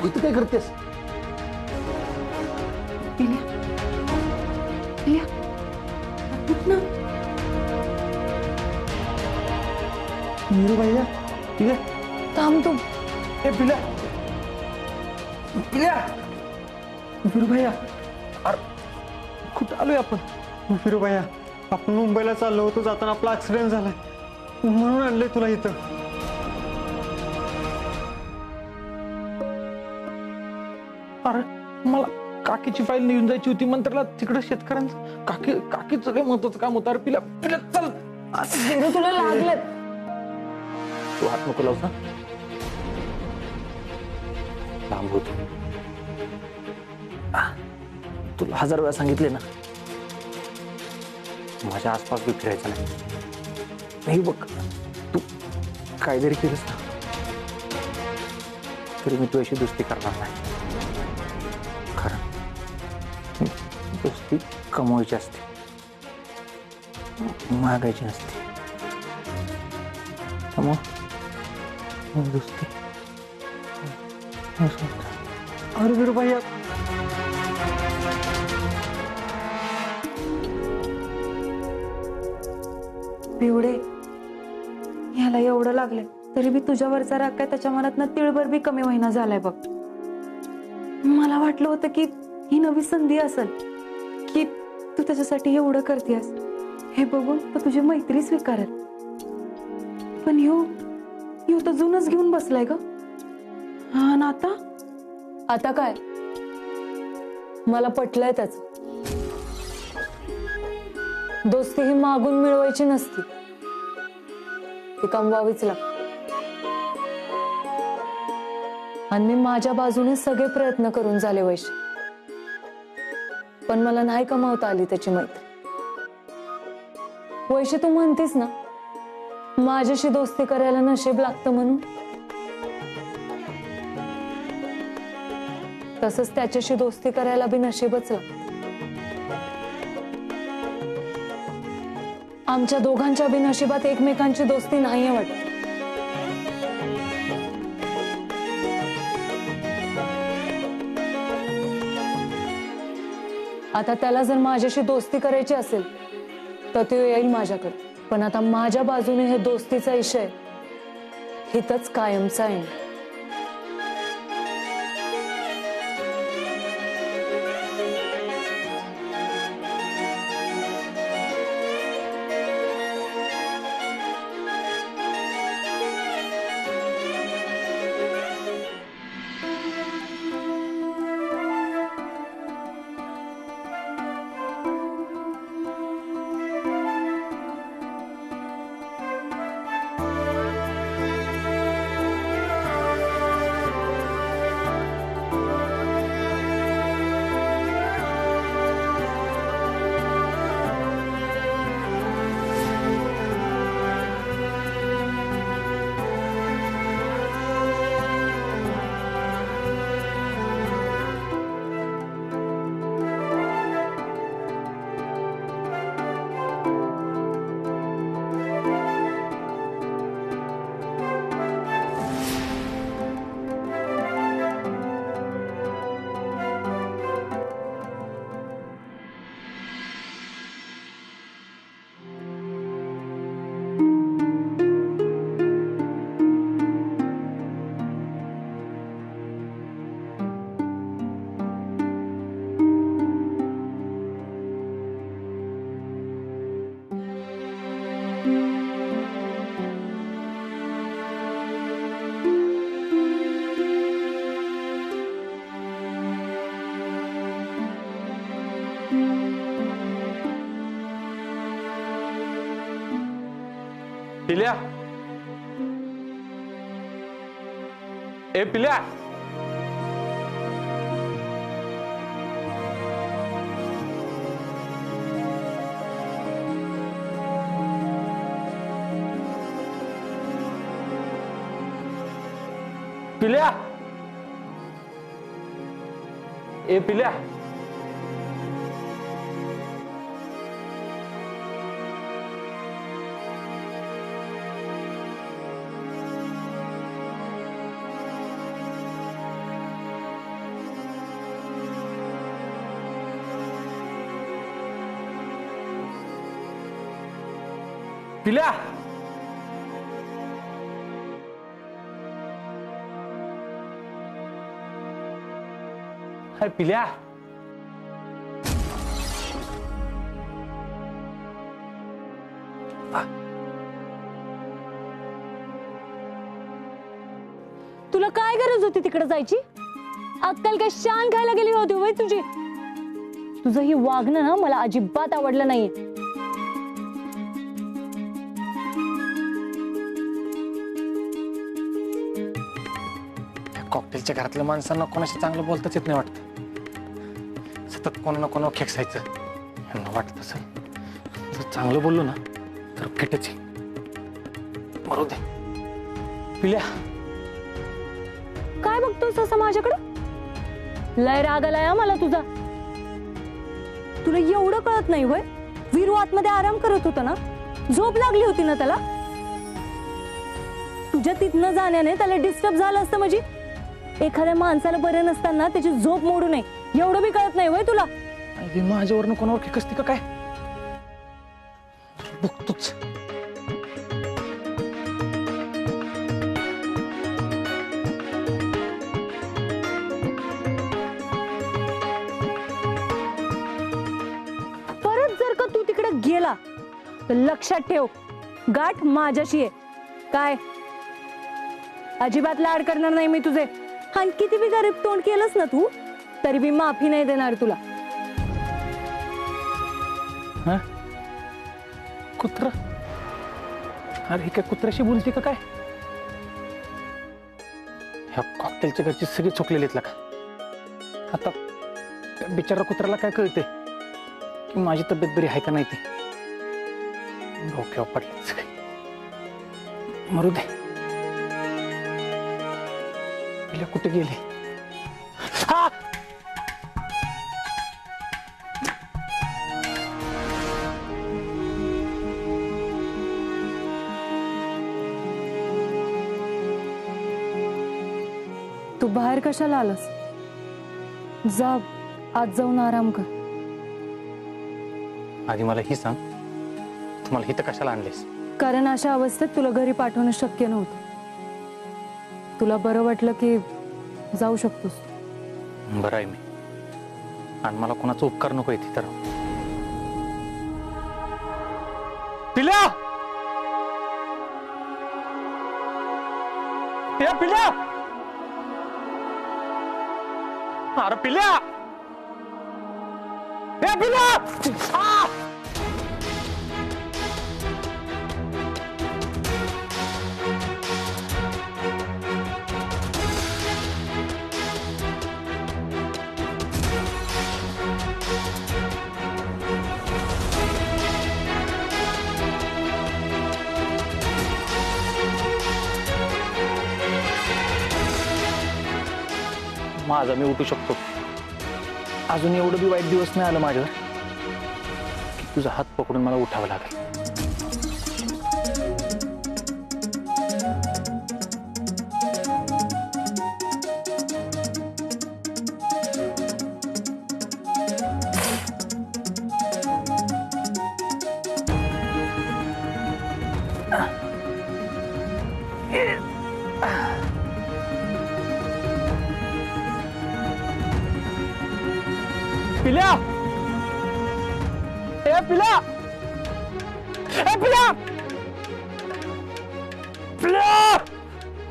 तू इथं काय करतेस? पिल्या पिल्या उठ ना. वीरू भैया पिल्या थांब तू. ए पिल्या पिल्या वीरू भैया अरे कुठं आलोय आपण? वीरू भैया आपण मुंबईला चाललो होतो, जाताना आपला ऍक्सिडेंट झालाय म्हणून आणलंय तुला इथं. अरे मला काकीची फाईल नेऊन जायची होती मंत्राला, तिकडे शेतकऱ्यांचं काकीचं काय महत्वाचं काम होतं. अरे पिल्या पिल्या चल. वीरू तुला लागलं. तू हात नको लावू ना, लांब होत. तुला 1000 वेळा सांगितले ना माझ्या आसपास बी फिरायचं नाही. बघ तू काय जरी केलंस ना तरी मी तुझ्याशी दोस्ती करणार नाही. कारण दोस्ती कमवायची असते, मागायची नसते. त्यामुळे दोस्ती. अरे वीरू भैया पिवडे ह्याला एवढं लागलंय तरी बी तुझ्यावरचा राग काय त्याच्या मनातनं तिळभर बी कमी महिना झालाय बघ. मला वाटलं होतं की ही नवी संधी असेल की तू त्याच्यासाठी एवढं करतेस, हे बघून तर तुझी मैत्री स्वीकारेल. पण ह्यो तर जुनच घेऊन बसलाय ग. हा ना आता काय? मला पटलंय त्याच. दोस्ती ही मागून मिळवायची नसती, ती कमवावीच लागते. आणि मी माझ्या बाजूने सगळे प्रयत्न करून झाले वैशी, पण मला नाही कमावता आली त्याची मैत्री. वैशी तू म्हणतीस ना माझ्याशी दोस्ती करायला नशीब लागतं म्हणून, तसंच त्याच्याशी दोस्ती करायला बी नशीबच लागतं. आमच्या दोघांच्या बी नशिबात एकमेकांची दोस्ती नाहीये वाटत. आता त्याला जर माझ्याशी दोस्ती करायची असेल तर तो येईल माझ्याकडे, पण आता माझ्या बाजूने हे दोस्तीचा विषय हितच कायमचा आहे. पिल्या ए पिल्या पिल्या ए पिल्या पिल्या हाय पिल्या तुला काय गरज होती तिकडे जायची? अक्कल काय शान खायला गेली होती वय तुझी? तुझं ही वागणं ना मला अजिबात आवडलं नाहीये. कॉकटेलच्या घरातल्या माणसांना कोणाशी चांगलं बोलताच येत नाही वाटत. सतत कोणा कोणा खेकसायचं. यांना वाटत असेल जर चांगलं बोललो ना तर फिटच आहे. मरू दे. पिल्या काय बघतोस असं माझ्याकडं? लय राग आलाय मला तुझा. तुला एवढं कळत नाही वय? वीरू आतमध्ये आराम करत होता ना, झोप लागली होती ना त्याला. तुझ्या तिथनं जाण्याने त्याला डिस्टर्ब झालं असतं. म्हणजे एखाद्या माणसाला बरं नसताना त्याची झोप मोडू नये एवढं बी कळत नाही वय तुला? माझ्यावरनं कोणावर खेकसती का काय? बघतोच. परत जर का तू तिकडे गेला तर लक्षात ठेव, गाठ माझ्याशी आहे. काय अजिबात लाड करणार नाही मी तुझे. आणि किती बी गरीब तोंड केलंस ना तू तरी बी माफी नाही देणार तुला. कुत्रा? अरे हे काय कुत्र्याशी बोलते का काय? ह्या कॉकटेलच्या घरचे सगळे चुकलेले आहेत का? आता त्या बिचारा कुत्र्याला काय कळते की माझी तब्येत बरी आहे का नाही ते? डोक्यावर पडले सगळे. मरू दे. पिल्या कुठे गेले? हा तू बाहेर कशाला आलास? जा आज जाऊन आराम कर. आधी मला ही सांग, तुम्हाला इथं कशाला आणलेस? कारण अशा अवस्थेत तुला घरी पाठवणं शक्य नव्हतं. तुला बरं वाटलं की जाऊ शकतोस. बरं आहे मी. आणि मला कोणाचा उपकार नको येते तर. पिल्या पिल्या अरे पिल्या पिल्या माझा मी उठू शकतो. अजून एवढं बी वाईट दिवस नाही आलं माझ्यावर की तुझा हात पकडून मला उठावं लागेल. पिल्या पिल्या पिल्या पिल्या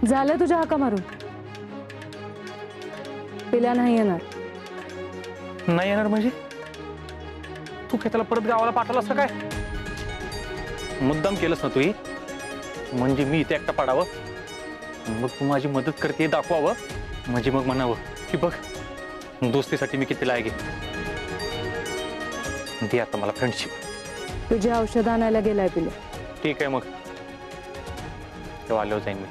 झालं तुझ्या हाका मारून. पिल्या नाही येणार. नाही येणार म्हणजे? तू काय त्याला परत गावाला पाठवलास का काय? मुद्दाम केलंस ना तू? म्हणजे मी इथे एकटा पाडावं, मग तू माझी मदत करते दाखवावं, म्हणजे मग म्हणावं की बघ दोस्तीसाठी मी किती लायक आहे. दे आता मला फ्रेंडशिप. तुझी औषध आणायला गेलाय पिल्या. ठीक आहे मग तेव्हा आल्यावर जाईन मी.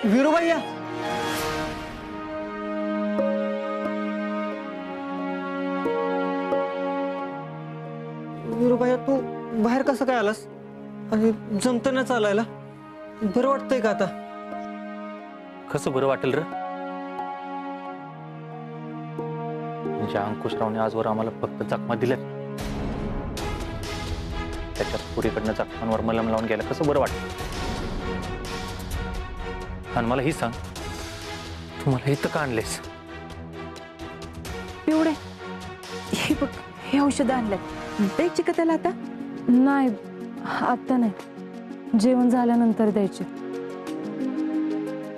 वीरू भैया वीरू भैया तू बाहेर कसं काय आलास आणि जमत ना चालायला बरं वाटतंय का आता कसं बरं वाटेल र म्हणजे अंकुशरावने आजवर आम्हाला फक्त जखमा दिल्यात त्याच्या पुरीकडनं जखमांवर मलम लावून गेलं कसं बरं वाटतं आणि मला ही सांग तू मला इथं का आणलेस पिवडे हे बघ हे औषध आणलंय द्यायची का त्याला आता नाही आता नाही जेवण झाल्यानंतर द्यायचे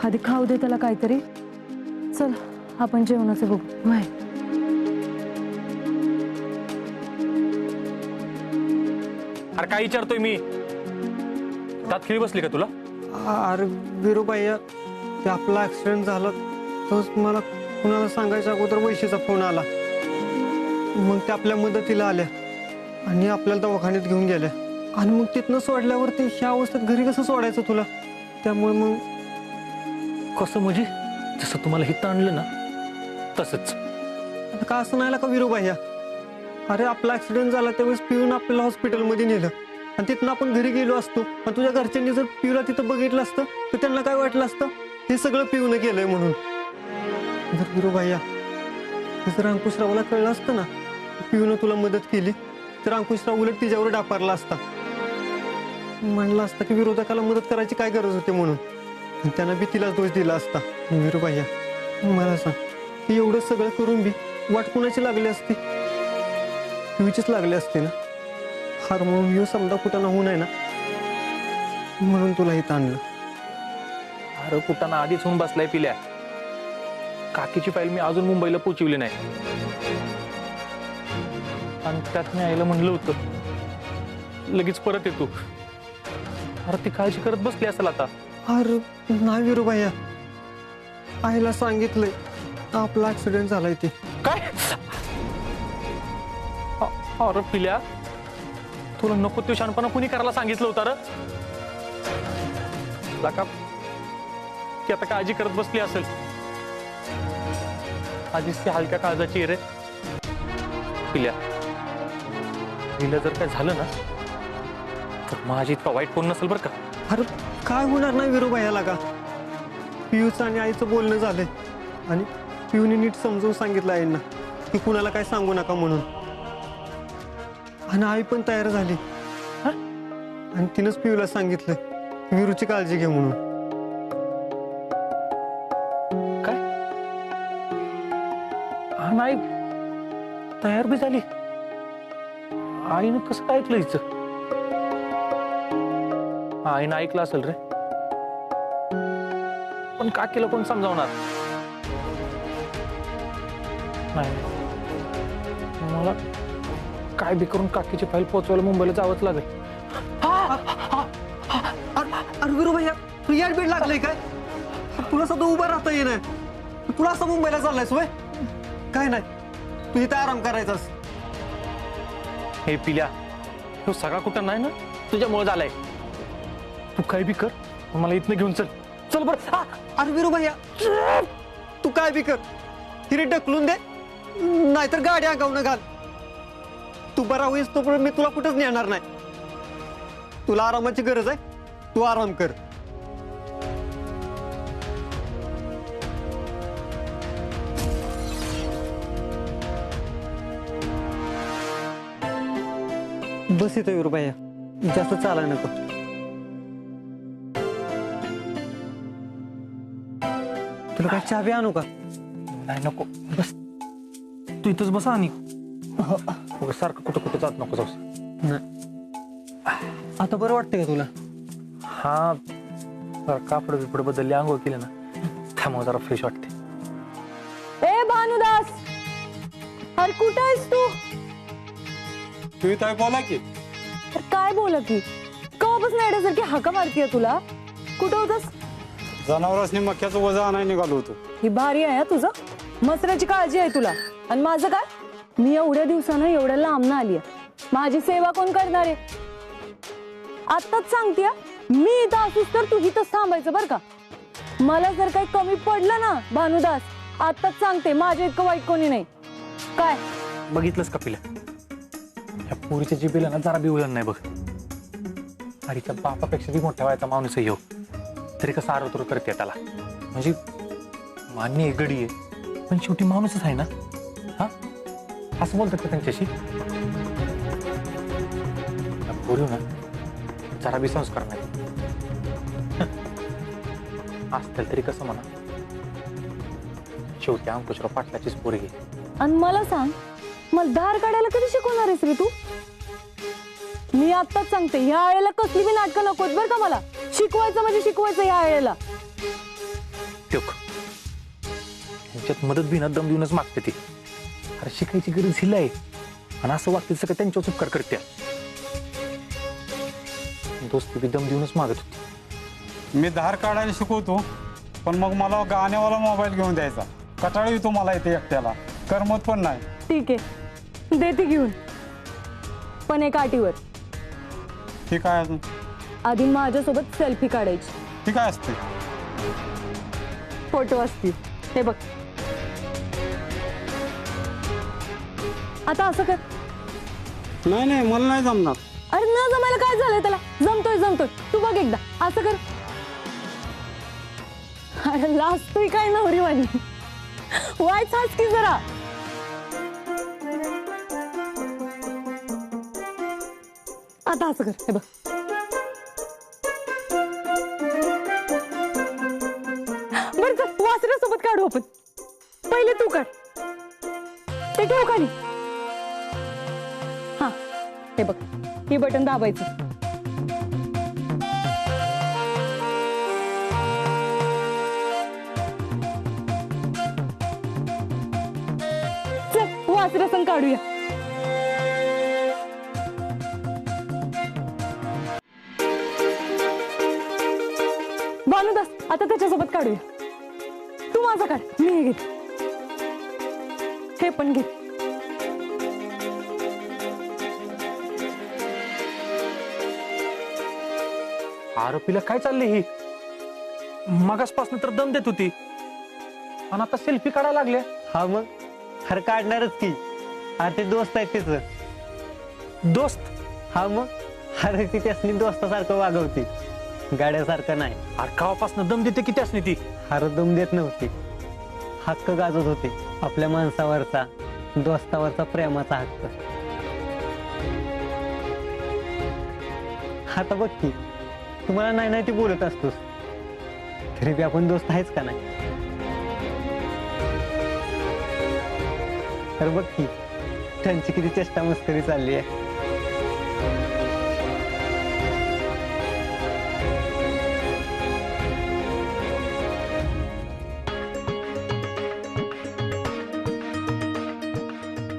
आधी खाऊ दे त्याला काहीतरी चल आपण जेवणाचं बघू वय अरे काय विचारतोय मी दात खिळी बसली का तुला अरे वीरू भैया ते आपला ऍक्सिडेंट झाला तोच मला कुणाला सांगायच्या अगोदर वैशीचा फोन आला मग ते आपल्या मदतीला आल्या आणि आपल्याला दवाखान्यात घेऊन गेल्या आणि मग तिथनं सोडल्यावरती ह्या अवस्थेत घरी कसं सोडायचं तुला त्यामुळे मग कसं म्हणजे जसं तुम्हाला हिथं आणलं ना तसंच आता का असं नाही का वीरू भैया अरे आपला ऍक्सिडेंट झाला त्यावेळेस पिऊन आपल्याला हॉस्पिटलमध्ये नेलं आणि तिथनं आपण घरी गेलो असतो आणि तुझ्या घरच्यांनी जर पिऊला तिथं बघितलं असतं तर त्यांना काय वाटलं असतं हे सगळं पिऊन केलंय म्हणून जर वीरू भैया हे जर अंकुशरावला कळलं असतं ना पिऊनं तुला मदत केली तर अंकुशराव उलट तिच्यावर डापारला असता म्हणला असता की विरोधकाला मदत करायची काय गरज होती म्हणून आणि त्यांना बी तिलाच दोष दिला असता वीरू भैया मला सांग की एवढं सगळं करून बी वाट कुणाची लागली असती पिऊचीच लागली असते ना हार म्हणून येऊ समजा कुठं ना होऊ नये ना म्हणून तुला इथं आणलं अरे कुठाना आधीच होऊन बसलाय पिल्या काकीची फाईल मी अजून मुंबईला पोचवली नाही आणि त्यात मी आईला म्हणलं होतं लगेच परत येतो अरे ती काळजी करत बसली असेल आता अरे नाही वीरू भैया आईला सांगितलंय आपला ऍक्सिडेंट झालाय ते काय अरे पिल्या तुला नको तो शहाणपणा कुणी करायला सांगितलं होतं रे का ती आता काळजी करत बसली असेल आधीच ती हलक्या काळजाची आहे रे पिल्या तिला जर काय झालं ना तर माझी इतका वाईट कोण नसेल बरं का अरे काय होणार नाही वीरू भैयाला का पियूचं आणि आईचं बोलणं झालंय आणि पियूने नीट समजून सांगितलं आईंना की कुणाला काय सांगू नका म्हणून आणि आई पण तयार झाली हा? आणि तिनंच पियूला सांगितलं वीरूची काळजी घे म्हणून काय हा नाही तयार बी झाली आईनं कसं काय ऐकलं हिचं आईनं ऐकलं असेल रे पण काकीला कोण समजावणार नाही मला काय बी करून काकीची फाईल पोहोचवायला मुंबईला जावंच लागेल अरे वीरू भैया तू याड बीड लागलंय काय तुला सुद्धा उभं राहता येणार तुला असं मुंबईला चाललायस वय काय नाही तू इथे आराम करायचास हे पिल्या तो सगळा कुठं नाही ना तुझ्यामुळे झालाय तू काय बी कर मला इथनं घेऊन चल चल बरं अरे वीरू भैया तू काय बी कर हिरे ढकलून दे नाहीतर गाडी अंगावून घाल तू बरा होईस तोपर्यंत मी तुला कुठंच नेणार नाही तुला आरामाची गरज आहे तू आराम कर बस इथं वीरू भैया जास्त चालाय नको तुला काय चहा बी आणू का नाही नको बस तू इथंच बसा आणि सारखं कुठं कुठं जात नको जाऊस नाही आता बरं वाटतंय का तुला हा कापड बिपड बदलली आंघोळ केली ना त्यामुळे जरा फ्रेश वाटते ए भानुदास अरे कुठं आहेस तू तुम्ही काय बोला की अरे काय बोला की कवापासून येण्यासारखी हाका मारतीये तुला कुठं होतस जनावरांनी मक्याचं वजन आणायला निघालो होतो ही भारी आहे हा तुझं मसराची काळजी आहे तुला आणि माझं काय मी एवढ्या दिवसानं एवढ्या लांबनं आली माझी सेवा कोण करणार आहे आत्ताच सांगते मी इथं असूस तर तू इथंच थांबायचं बरं का मला जर काही कमी पडलं ना भानुदास, आताच सांगते माझ्या इतकं वाईट कोणी नाही. काय बघितलंस का पिल्या, या पोरीच्या जिबेला ना जरा बी उलन नाही बघ. अडीच्या बापापेक्षा बी मोठ्या वयाचा माणूस आहे ह्यो, तरी कसं आरोतुर करते त्याला. म्हणजे मान्य आहे गडी आहे, पण शेवटी माणूसच आहे ना. हा असं बोलतात का त्यांच्याशी? पोरी ना जरा बी संस्कार नाही असतील तरी कसं म्हणा, शेवटी अंकुशराव पाटलाचीच पोरगी. आणि मला सांग, मला धार काढायला कधी शिकवणार आहेस रे तू? मी आत्ताच सांगते, ह्या वेळेला कसली बी नाटकं नकोत बरं का मला. शिकवायचं म्हणजे शिकवायचं ह्या वेळेला. त्यांच्यात मदत बी ना दम देऊनच मागते ती. अरे शिकायची गरज हिला आहे, आणि असं वागते सगळं त्यांच्यावर उपकार करते. दोस्ती बी दम देऊनच मागत होती. मी धार काढायला शिकवतो, पण मग मला गाण्यावाला मोबाईल घेऊन द्यायचा. कटाळा येतो मला इथे एकट्याला, करमत पण नाही. ठीक आहे, देते घेऊन, पण एका अटीवर. हे काय अजून? आधी माझ्यासोबत सेल्फी काढायची. हे काय असते? फोटो असतील, हे बघ. आता असं कर. नाही नाही, मला नाही जमणार. अरे न जमायला काय झालंय त्याला? जमतोय जमतोय, तू बघ एकदा असं कर. अरे लाजतोय काय नवरी वाणी, वाईट हाच की जरा. आता असं कर, हे बघ. बरं चल, वासऱ्यासोबत काढू आपण. पहिले तू काढ, ते ठेव खाली. हा हे बघ, हे बटन दाबायचं. चल वासऱ्या संग काढूया. भानुदास, आता त्याच्यासोबत काढूया. तू माझा काढ, मी हे घेते. हे पण घे. आरोपीला काय चालली ही? मगासपासून तर दम देत होती, आणि आता सेल्फी काढायला लागले. हा मग, अरे काढणारच की. अरे ते दोस्त आहेत तिचं. दोस्त? हा मग, अरे ती त्यासनी दोस्तासारखं वागवती, गाड्यासारखं नाही. अरे कावापासून दम देते की त्यासनी ती? अरे दम देत नव्हती, हक्क गाजत होते. आपल्या माणसावरचा, दोस्तावरचा प्रेमाचा हक्क. आता बघ की, तुम्हाला नाही नाही ती बोलत असतोस, तरी बी आपण दोस्त आहेच का नाही? तर बघ की, त्यांची किती चेष्टा मस्करी चालली आहे.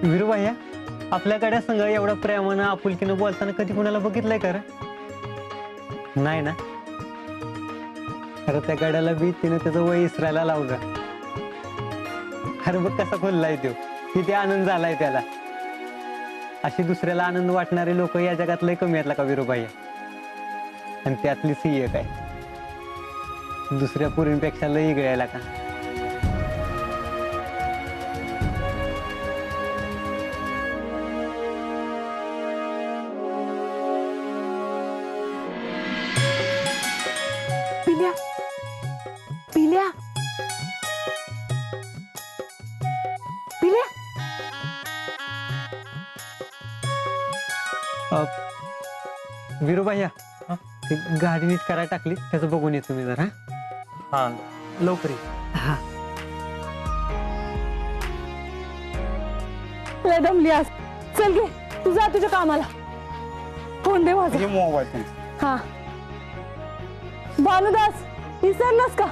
विरुबाई, आपल्याकडे संघ एवढा प्रेमानं आपुलकीनं बोलताना कधी कोणाला बघितलंय का रे? नाही ना. अरे त्या गाड्याला बी तिने त्याचं वय इसरायला लावलं. अरे बघ कसा खोललाय तो, किती आनंद झालाय त्याला. अशी दुसऱ्याला आनंद वाटणारे लोक या जगात लय कमी आहेत का विरुबाई? आणि त्यातली सी एक आहे, दुसऱ्या पोरींपेक्षा लय इगळायला का. पिल्या, पिल्या, पिल्या. विरुबाई, ती गाडी नीट करायला टाकली, त्याचं बघून येतो मी जरा. हा लवकर ये. हा. लय दमली आज. चल घे, तू जा तुझ्या कामाला. फोन दे माझा. हे मोबाईल तुमचा. हा भानुदास, विसरलास का?